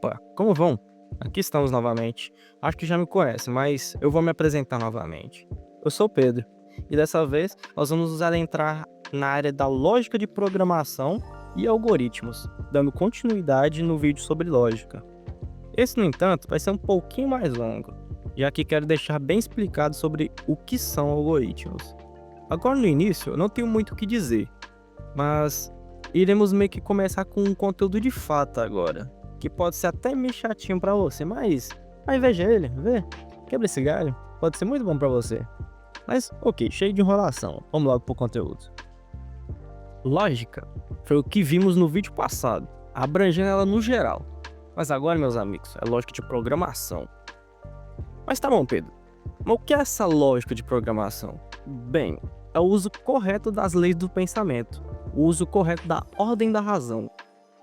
Opa, como vão? Aqui estamos novamente. Acho que já me conhece, mas eu vou me apresentar novamente. Eu sou o Pedro e dessa vez nós vamos nos adentrar na área da lógica de programação e algoritmos, dando continuidade no vídeo sobre lógica. Esse, no entanto, vai ser um pouquinho mais longo, já que quero deixar bem explicado sobre o que são algoritmos. Agora no início eu não tenho muito o que dizer, mas iremos meio que começar com um conteúdo de fato agora, que pode ser até meio chatinho pra você, mas veja ele, vê, quebra esse galho, pode ser muito bom pra você. Mas ok, cheio de enrolação, vamos logo pro conteúdo. Lógica foi o que vimos no vídeo passado, abrangendo ela no geral. Mas agora, meus amigos, é lógica de programação. Mas tá bom, Pedro, mas o que é essa lógica de programação? Bem, é o uso correto das leis do pensamento, o uso correto da ordem da razão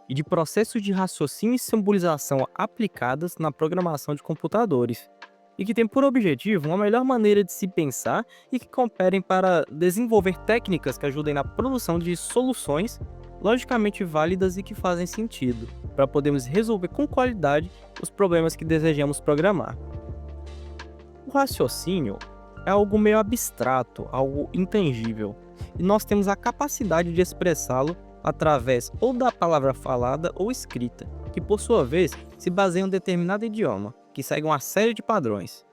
e de processos de raciocínio e simbolização aplicadas na programação de computadores, e que tem por objetivo uma melhor maneira de se pensar e que cooperem para desenvolver técnicas que ajudem na produção de soluções logicamente válidas e que fazem sentido, para podermos resolver com qualidade os problemas que desejamos programar. O raciocínio é algo meio abstrato, algo intangível, e nós temos a capacidade de expressá-lo através ou da palavra falada ou escrita, que por sua vez se baseia em um determinado idioma, que segue uma série de padrões.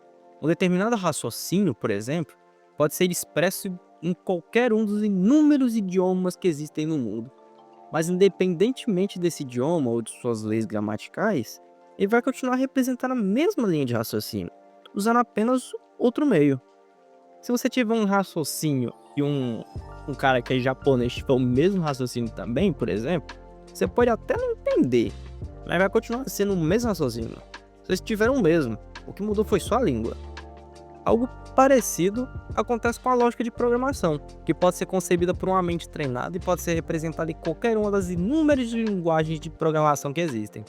Um determinado raciocínio, por exemplo, pode ser expresso em qualquer um dos inúmeros idiomas que existem no mundo, mas independentemente desse idioma ou de suas leis gramaticais, ele vai continuar representando a mesma linha de raciocínio, usando apenas outro meio. Se você tiver um raciocínio e um cara que é japonês tiver o mesmo raciocínio também, por exemplo, você pode até não entender, mas vai continuar sendo o mesmo raciocínio. Vocês tiveram o mesmo, o que mudou foi só a língua. Algo parecido acontece com a lógica de programação, que pode ser concebida por uma mente treinada e pode ser representada em qualquer uma das inúmeras linguagens de programação que existem.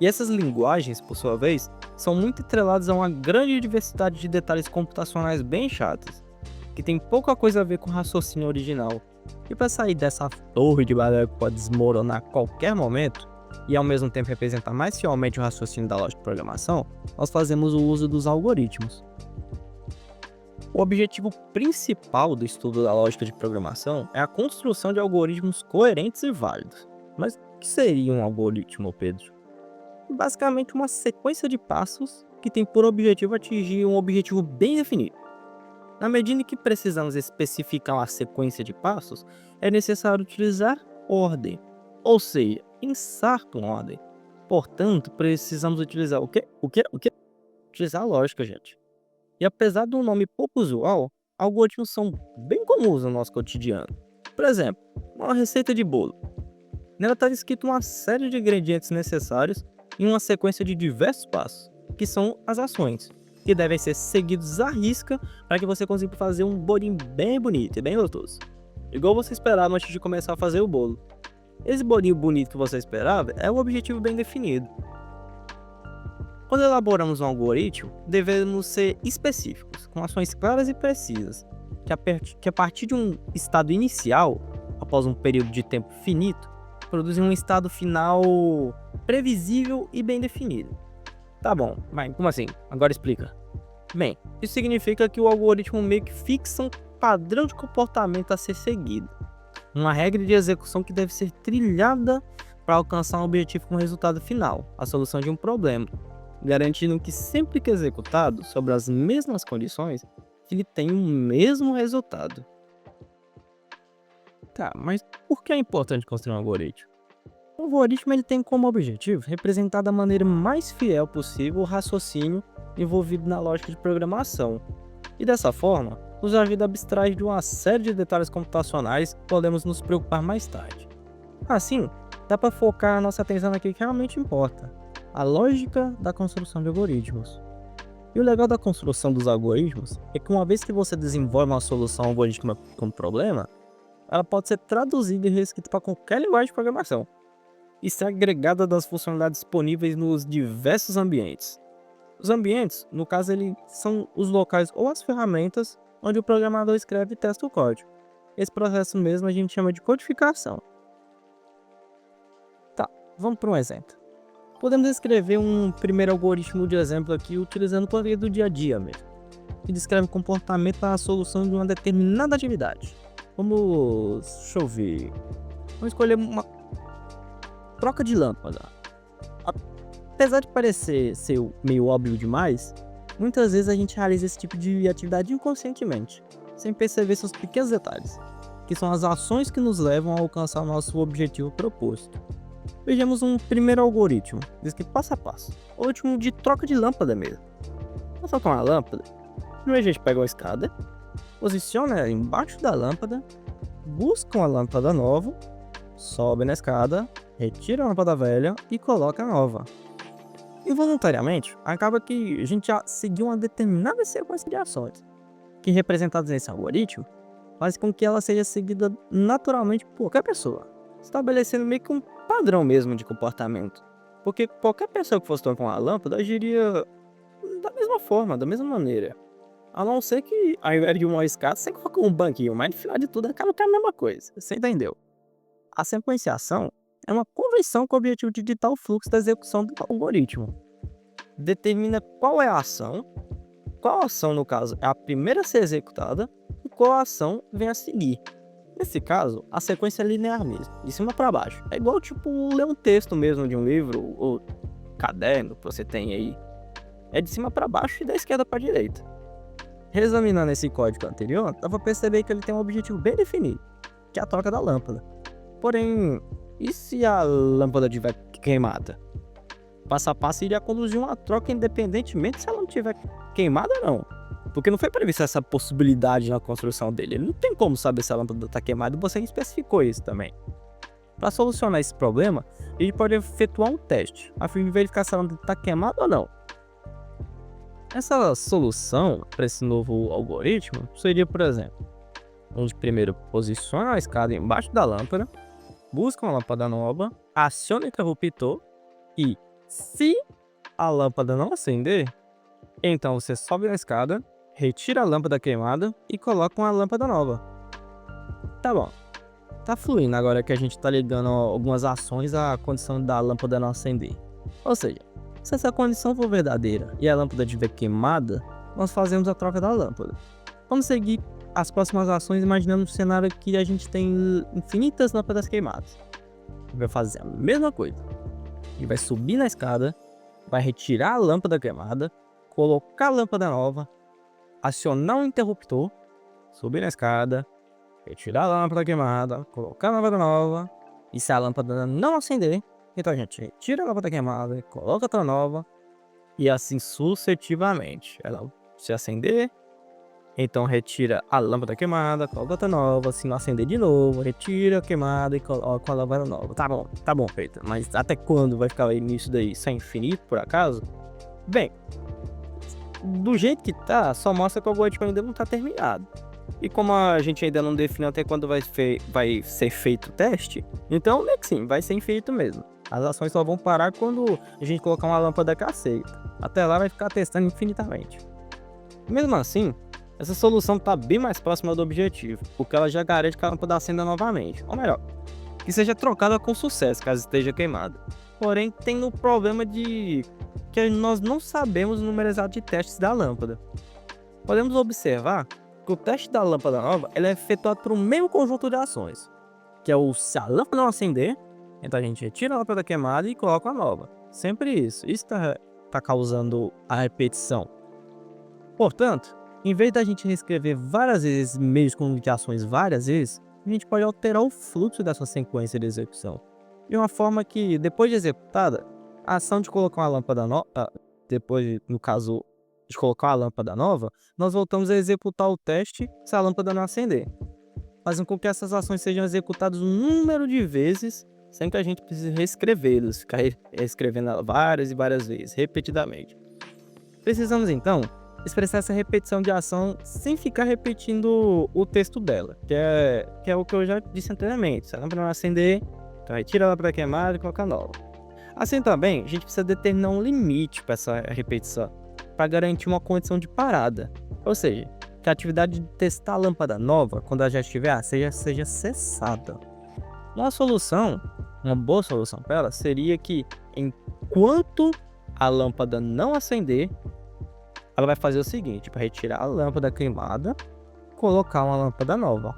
E essas linguagens, por sua vez, são muito atreladas a uma grande diversidade de detalhes computacionais bem chatos, que tem pouca coisa a ver com o raciocínio original. E para sair dessa torre de Babel que pode desmoronar a qualquer momento, e ao mesmo tempo representar mais fielmente o raciocínio da lógica de programação, nós fazemos o uso dos algoritmos. O objetivo principal do estudo da lógica de programação é a construção de algoritmos coerentes e válidos. Mas o que seria um algoritmo, Pedro? Basicamente uma sequência de passos que tem por objetivo atingir um objetivo bem definido. Na medida em que precisamos especificar uma sequência de passos, é necessário utilizar ordem, ou seja, pensar com ordem. Portanto, precisamos utilizar o quê? Utilizar a lógica, gente. E apesar de um nome pouco usual, algoritmos são bem comuns no nosso cotidiano. Por exemplo, uma receita de bolo. Nela está escrito uma série de ingredientes necessários em uma sequência de diversos passos, que são as ações, que devem ser seguidos à risca para que você consiga fazer um bolinho bem bonito e bem gostoso. Igual você esperava antes de começar a fazer o bolo. Esse bolinho bonito que você esperava é um objetivo bem definido. Quando elaboramos um algoritmo, devemos ser específicos, com ações claras e precisas, que a partir de um estado inicial, após um período de tempo finito, produzem um estado final previsível e bem definido. Tá bom, mas como assim? Agora explica. Bem, isso significa que o algoritmo meio que fixa um padrão de comportamento a ser seguido, uma regra de execução que deve ser trilhada para alcançar um objetivo com resultado final, a solução de um problema, garantindo que sempre que executado sobre as mesmas condições, ele tem o mesmo resultado. Tá, mas por que é importante construir um algoritmo? O algoritmo ele tem como objetivo representar da maneira mais fiel possível o raciocínio envolvido na lógica de programação. E dessa forma, nos ajuda a abstrair de uma série de detalhes computacionais que podemos nos preocupar mais tarde. Assim, dá para focar a nossa atenção naquilo que realmente importa, a lógica da construção de algoritmos. E o legal da construção dos algoritmos é que uma vez que você desenvolve uma solução algorítmica com um problema, ela pode ser traduzida e reescrita para qualquer linguagem de programação e ser agregada das funcionalidades disponíveis nos diversos ambientes. Os ambientes, no caso, eles são os locais ou as ferramentas onde o programador escreve e testa o código. Esse processo mesmo a gente chama de codificação. Tá, vamos para um exemplo. Podemos escrever um primeiro algoritmo de exemplo aqui utilizando o poder do dia a dia mesmo, que descreve o comportamento da solução de uma determinada atividade. Vamos, deixa eu ver, vamos escolher uma troca de lâmpada. Apesar de parecer ser meio óbvio demais, muitas vezes a gente realiza esse tipo de atividade inconscientemente, sem perceber seus pequenos detalhes, que são as ações que nos levam a alcançar o nosso objetivo proposto. Vejamos um primeiro algoritmo, descrito passo a passo, o último de troca de lâmpada mesmo. Para trocar uma lâmpada, primeiro a gente pega uma escada, posiciona ela embaixo da lâmpada, busca uma lâmpada nova, sobe na escada, retira a lâmpada velha e coloca a nova. Involuntariamente, acaba que a gente já seguiu uma determinada sequência de ações, que representadas nesse algoritmo, faz com que ela seja seguida naturalmente por qualquer pessoa, estabelecendo meio que um padrão mesmo de comportamento. Porque qualquer pessoa que fosse trocar uma lâmpada agiria da mesma forma, da mesma maneira. A não ser que, ao invés de uma escada, você coloca um banquinho, mas no final de tudo acaba que é a mesma coisa. Você entendeu? A sequenciação é uma convenção com o objetivo de ditar o fluxo da execução do algoritmo. Determina qual é a ação, qual ação, no caso, é a primeira a ser executada e qual ação vem a seguir. Nesse caso, a sequência é linear mesmo, de cima para baixo. É igual, tipo, ler um texto mesmo de um livro ou caderno que você tem aí. É de cima para baixo e da esquerda para direita. Reexaminando esse código anterior, dá pra perceber que ele tem um objetivo bem definido, que é a troca da lâmpada. Porém, e se a lâmpada estiver queimada? Passo a passo iria conduzir uma troca independentemente se ela não estiver queimada ou não. Porque não foi prevista essa possibilidade na construção dele. Ele não tem como saber se a lâmpada está queimada e você especificou isso também. Para solucionar esse problema, a gente pode efetuar um teste, a fim de verificar se a lâmpada está queimada ou não. Essa solução para esse novo algoritmo seria, por exemplo, onde primeiro posiciona a escada embaixo da lâmpada, busca uma lâmpada nova, aciona o interruptor e, se a lâmpada não acender, então você sobe na escada, retira a lâmpada queimada e coloca uma lâmpada nova. Tá bom. Tá fluindo agora que a gente tá ligando algumas ações à condição da lâmpada não acender. Ou seja, se essa condição for verdadeira e a lâmpada estiver queimada, nós fazemos a troca da lâmpada. Vamos seguir as próximas ações imaginando um cenário que a gente tem infinitas lâmpadas queimadas. Vai fazer a mesma coisa. E vai subir na escada, vai retirar a lâmpada queimada, colocar a lâmpada nova, acionar o interruptor, subir na escada, retirar a lâmpada queimada, colocar a lâmpada nova, e se a lâmpada não acender, então a gente retira a lâmpada queimada, coloca outra nova, e assim sucessivamente. Ela se acender, então retira a lâmpada queimada, coloca outra nova, se não acender de novo, retira a queimada e coloca a lâmpada nova. Tá bom, feita. Mas até quando vai ficar nisso daí? Isso é infinito, por acaso? Bem, do jeito que tá, só mostra que o algoritmo ainda não tá terminado. E como a gente ainda não definiu até quando vai ser feito o teste, então é que sim, vai ser infinito mesmo. As ações só vão parar quando a gente colocar uma lâmpada que aceita. Até lá vai ficar testando infinitamente. Mesmo assim, essa solução está bem mais próxima do objetivo, porque ela já garante que a lâmpada acenda novamente. Ou melhor, que seja trocada com sucesso caso esteja queimada. Porém, tem o problema de que nós não sabemos o número exato de testes da lâmpada. Podemos observar que o teste da lâmpada nova é efetuado por um mesmo conjunto de ações, que é o se a lâmpada não acender, então a gente retira a lâmpada queimada e coloca a nova. Sempre isso. Isso está causando a repetição. Portanto, em vez da gente reescrever várias vezes meios de ações várias vezes, a gente pode alterar o fluxo dessa sequência de execução. De uma forma que, depois de executada, a ação de colocar uma lâmpada nova, depois, no caso, de colocar uma lâmpada nova, nós voltamos a executar o teste se a lâmpada não acender. Fazendo com que essas ações sejam executadas um número de vezes, sem que a gente precise reescrevê-los, ficar reescrevendo ela várias e várias vezes, repetidamente. Precisamos, então, expressar essa repetição de ação sem ficar repetindo o texto dela, que é o que eu já disse anteriormente. Se a lâmpada não acender, então retira a lâmpada queimada e coloca nova. Assim também, a gente precisa determinar um limite para essa repetição, para garantir uma condição de parada. Ou seja, que a atividade de testar a lâmpada nova, quando ela já estiver, seja cessada. Uma boa solução para ela seria que, enquanto a lâmpada não acender, ela vai fazer o seguinte, para retirar a lâmpada queimada, colocar uma lâmpada nova.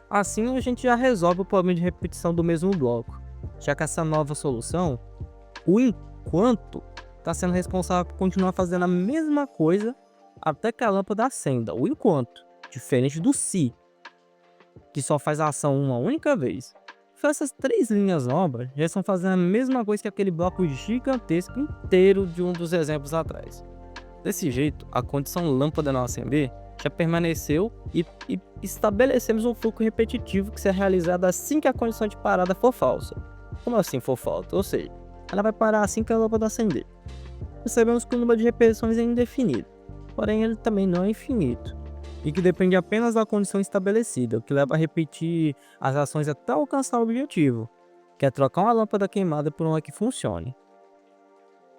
Assim a gente já resolve o problema de repetição do mesmo bloco, já que essa nova solução, o enquanto, está sendo responsável por continuar fazendo a mesma coisa até que a lâmpada acenda, o enquanto, diferente do se, que só faz a ação uma única vez. Então essas 3 linhas novas já estão fazendo a mesma coisa que aquele bloco gigantesco inteiro de um dos exemplos atrás. Desse jeito, a condição lâmpada não acender já permaneceu e estabelecemos um fluxo repetitivo que será realizado assim que a condição de parada for falsa. Como assim for falsa? Ou seja, ela vai parar assim que a lâmpada acender. Percebemos que o número de repetições é indefinido, porém ele também não é infinito, e que depende apenas da condição estabelecida, o que leva a repetir as ações até alcançar o objetivo, que é trocar uma lâmpada queimada por uma que funcione.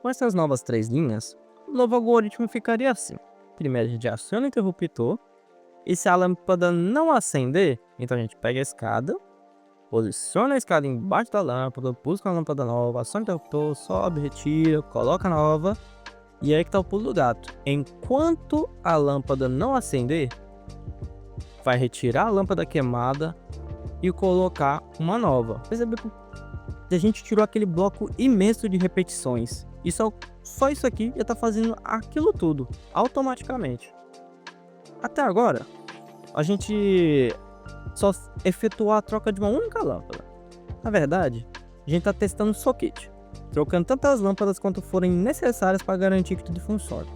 Com essas novas 3 linhas, o novo algoritmo ficaria assim. Primeiro a gente aciona o interruptor, e se a lâmpada não acender, então a gente pega a escada, posiciona a escada embaixo da lâmpada, busca uma lâmpada nova, aciona o interruptor, sobe, retira, coloca nova, e aí que tá o pulo do gato. Enquanto a lâmpada não acender, vai retirar a lâmpada queimada e colocar uma nova. Percebeu que a gente tirou aquele bloco imenso de repetições. E só isso aqui já tá fazendo aquilo tudo, automaticamente. Até agora, a gente só efetuou a troca de uma única lâmpada. Na verdade, a gente tá testando o socket, trocando tantas lâmpadas quanto forem necessárias para garantir que tudo funcione.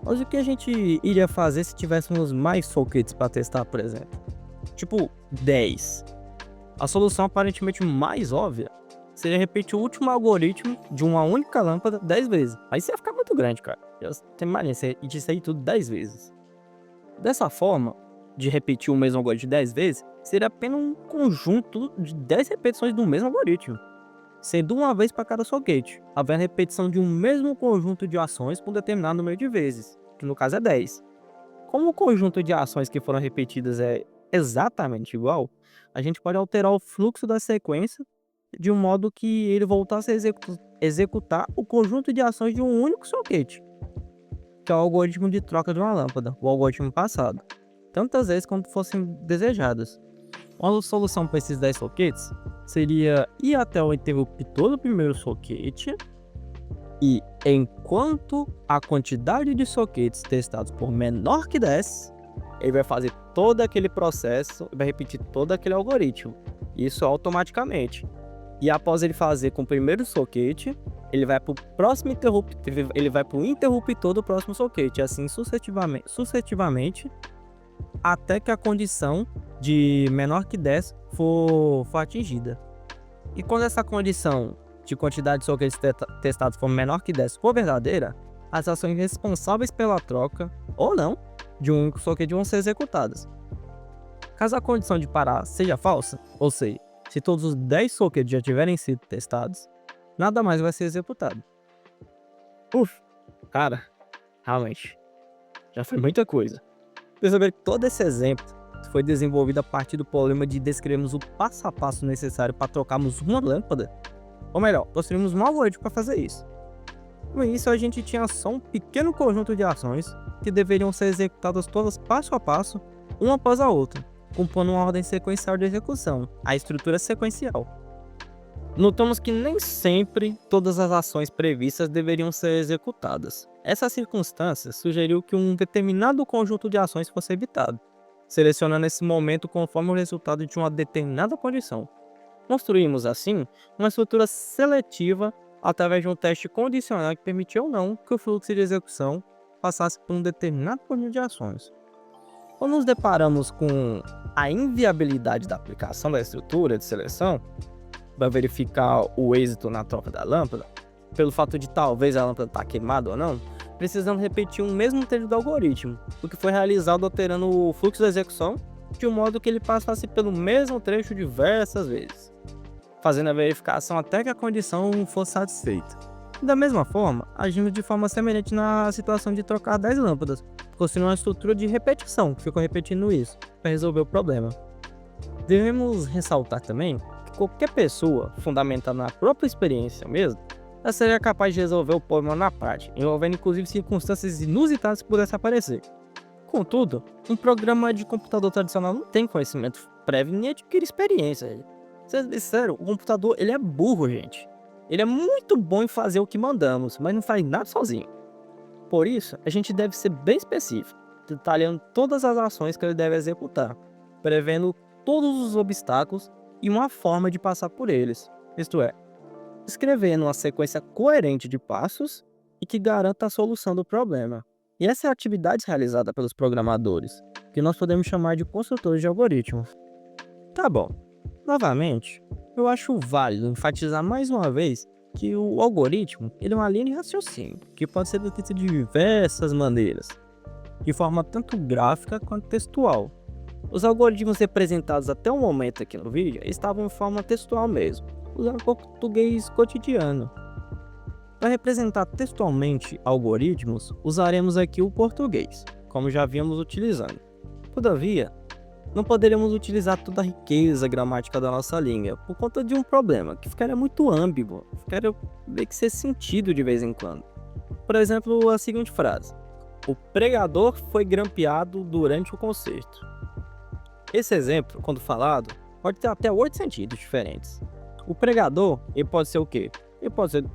Mas o que a gente iria fazer se tivéssemos mais sockets para testar, por exemplo? Tipo 10. A solução aparentemente mais óbvia seria repetir o último algoritmo de uma única lâmpada 10 vezes. Aí isso ia ficar muito grande, cara. Tem mais disso aí tudo 10 vezes. Dessa forma, de repetir o mesmo algoritmo 10 vezes, seria apenas um conjunto de 10 repetições do mesmo algoritmo, sendo uma vez para cada socket, havendo repetição de um mesmo conjunto de ações por determinado número de vezes, que no caso é 10. Como o conjunto de ações que foram repetidas é exatamente igual, a gente pode alterar o fluxo da sequência de um modo que ele voltasse a executar o conjunto de ações de um único socket, que é o algoritmo de troca de uma lâmpada, o algoritmo passado, tantas vezes quanto fossem desejadas. Uma solução para esses 10 sockets seria ir até o interruptor do primeiro socket e, enquanto a quantidade de sockets testados for menor que 10, ele vai fazer todo aquele processo e vai repetir todo aquele algoritmo, isso automaticamente. E após ele fazer com o primeiro socket, ele vai para o próximo interruptor, ele vai para o interruptor do próximo socket, assim sucessivamente, até que a condição de menor que 10 for atingida. E quando essa condição de quantidade de sockets testados for menor que 10 for verdadeira, as ações responsáveis pela troca, ou não, de um único socket vão ser executadas. Caso a condição de parar seja falsa, ou seja, se todos os 10 sockets já tiverem sido testados, nada mais vai ser executado. Cara, realmente, já foi muita coisa. Perceber que todo esse exemplo foi desenvolvido a partir do problema de descrevermos o passo a passo necessário para trocarmos uma lâmpada, ou melhor, construímos um algoritmo para fazer isso. Com isso, a gente tinha só um pequeno conjunto de ações que deveriam ser executadas todas passo a passo, uma após a outra, compondo uma ordem sequencial de execução, a estrutura sequencial. Notamos que nem sempre todas as ações previstas deveriam ser executadas. Essa circunstância sugeriu que um determinado conjunto de ações fosse evitado, selecionando esse momento conforme o resultado de uma determinada condição. Construímos, assim, uma estrutura seletiva através de um teste condicional que permitia ou não que o fluxo de execução passasse por um determinado conjunto de ações. Quando nos deparamos com a inviabilidade da aplicação da estrutura de seleção, para verificar o êxito na troca da lâmpada, pelo fato de talvez a lâmpada estar queimada ou não, precisamos repetir o mesmo trecho do algoritmo, o que foi realizado alterando o fluxo da execução de um modo que ele passasse pelo mesmo trecho diversas vezes, fazendo a verificação até que a condição fosse satisfeita. Da mesma forma, agimos de forma semelhante na situação de trocar 10 lâmpadas, construindo uma estrutura de repetição que ficou repetindo isso para resolver o problema. Devemos ressaltar também que qualquer pessoa, fundamentada na própria experiência mesmo, ela seria capaz de resolver o problema na prática, envolvendo inclusive circunstâncias inusitadas que pudessem aparecer. Contudo, um programa de computador tradicional não tem conhecimento prévio nem adquire experiência. Sendo sincero, o computador ele é burro, gente. Ele é muito bom em fazer o que mandamos, mas não faz nada sozinho. Por isso, a gente deve ser bem específico, detalhando todas as ações que ele deve executar, prevendo todos os obstáculos e uma forma de passar por eles. Isto é, escrevendo uma sequência coerente de passos e que garanta a solução do problema. E essa é a atividade realizada pelos programadores, que nós podemos chamar de construtores de algoritmos. Tá bom. Novamente, eu acho válido enfatizar mais uma vez que o algoritmo ele é uma linha de raciocínio, que pode ser descrito de diversas maneiras, de forma tanto gráfica quanto textual. Os algoritmos representados até o momento aqui no vídeo estavam em forma textual mesmo, usando português cotidiano. Para representar textualmente algoritmos, usaremos aqui o português, como já vínhamos utilizando. Todavia, não poderíamos utilizar toda a riqueza gramática da nossa língua, por conta de um problema, que ficaria muito ambíguo, ficaria meio que sem sentido de vez em quando. Por exemplo, a seguinte frase: o pregador foi grampeado durante o concerto. Esse exemplo, quando falado, pode ter até 8 sentidos diferentes. O pregador, ele pode ser o quê? Ele pode ser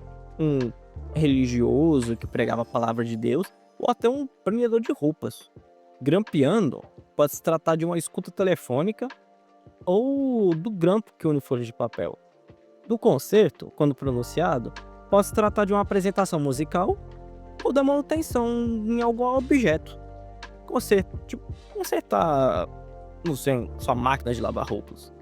um religioso que pregava a palavra de Deus, ou até um prendedor de roupas. Grampeando pode se tratar de uma escuta telefônica ou do grampo que une folhas de papel. Do concerto, quando pronunciado, pode se tratar de uma apresentação musical ou da manutenção em algum objeto. Conserto, tipo, consertar, não sei, sua máquina de lavar roupas.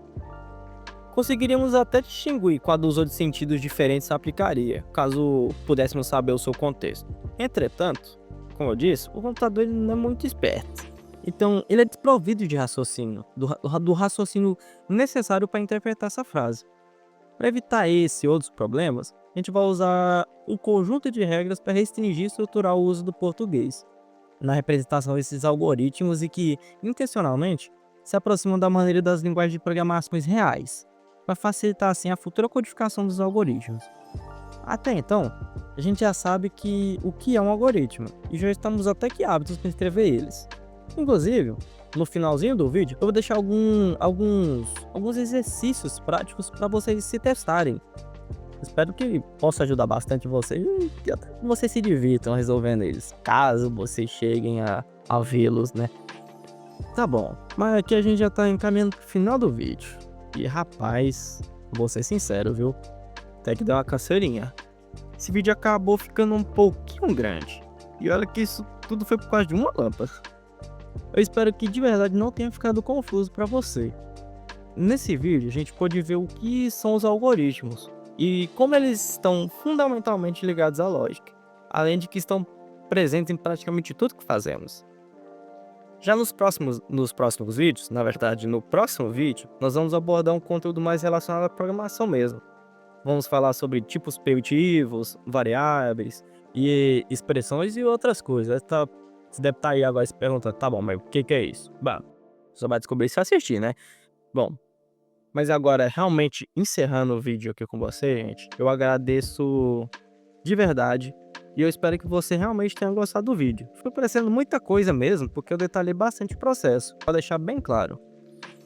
Conseguiríamos até distinguir qual dos outros sentidos diferentes se aplicaria, caso pudéssemos saber o seu contexto. Entretanto, como eu disse, o computador ele não é muito esperto. Então, ele é desprovido de raciocínio, do raciocínio necessário para interpretar essa frase. Para evitar esse e outros problemas, a gente vai usar um conjunto de regras para restringir e estruturar o uso do português na representação desses algoritmos e que, intencionalmente, se aproximam da maneira das linguagens de programações reais, para facilitar assim a futura codificação dos algoritmos. Até então, a gente já sabe o que é um algoritmo e já estamos até que hábitos para escrever eles. Inclusive, no finalzinho do vídeo, eu vou deixar alguns exercícios práticos para vocês se testarem. Espero que possa ajudar bastante vocês e até que vocês se divirtam resolvendo eles, caso vocês cheguem a vê-los, né? Tá bom, mas aqui a gente já tá encaminhando pro final do vídeo. E rapaz, vou ser sincero, viu? Até que deu uma canseirinha. Esse vídeo acabou ficando um pouquinho grande. E olha que isso tudo foi por causa de uma lâmpada. Eu espero que de verdade não tenha ficado confuso para você. Nesse vídeo a gente pode ver o que são os algoritmos e como eles estão fundamentalmente ligados à lógica, além de que estão presentes em praticamente tudo que fazemos. Já nos próximos vídeos, na verdade no próximo vídeo, nós vamos abordar um conteúdo mais relacionado à programação mesmo. Vamos falar sobre tipos primitivos, variáveis e expressões e outras coisas. Você deve estar aí agora se perguntando, tá bom, mas o que é isso? Bom, só vai descobrir se assistir, né? Bom, mas agora realmente encerrando o vídeo aqui com você, gente, eu agradeço de verdade e eu espero que você realmente tenha gostado do vídeo. Ficou parecendo muita coisa mesmo, porque eu detalhei bastante o processo, para deixar bem claro.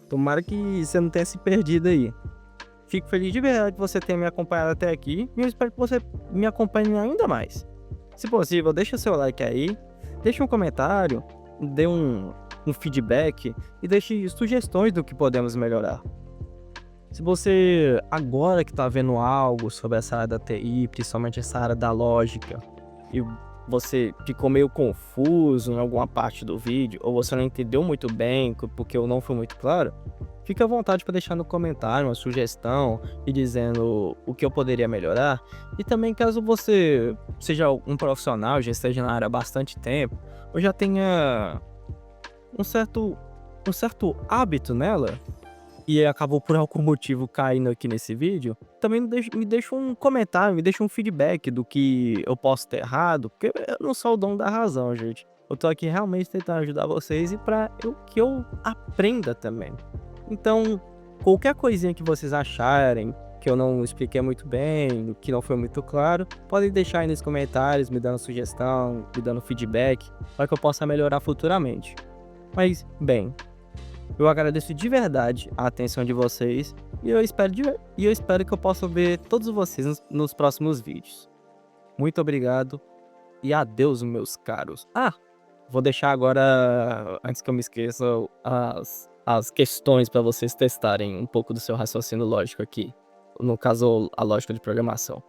Tomara que você não tenha se perdido aí. Fico feliz de verdade que você tenha me acompanhado até aqui e eu espero que você me acompanhe ainda mais. Se possível, deixa seu like aí, deixe um comentário, dê um feedback e deixe sugestões do que podemos melhorar. Se você agora que está vendo algo sobre essa área da TI, principalmente essa área da lógica, e você ficou meio confuso em alguma parte do vídeo, ou você não entendeu muito bem porque eu não fui muito claro, fique à vontade para deixar no comentário uma sugestão e dizendo o que eu poderia melhorar. E também caso você seja um profissional, já esteja na área há bastante tempo, ou já tenha um certo hábito nela, e acabou por algum motivo caindo aqui nesse vídeo, também me deixa um comentário, me deixa um feedback do que eu posso ter errado, porque eu não sou o dono da razão, gente. Eu tô aqui realmente tentando ajudar vocês e para que eu aprenda também. Então, Qualquer coisinha que vocês acharem que eu não expliquei muito bem, que não foi muito claro, podem deixar aí nos comentários, me dando sugestão, me dando feedback, para que eu possa melhorar futuramente. Mas, bem, eu agradeço de verdade a atenção de vocês e eu espero que eu possa ver todos vocês nos próximos vídeos. Muito obrigado e adeus, meus caros. Ah, vou deixar agora, antes que eu me esqueça, as questões para vocês testarem um pouco do seu raciocínio lógico aqui. No caso, a lógica de programação.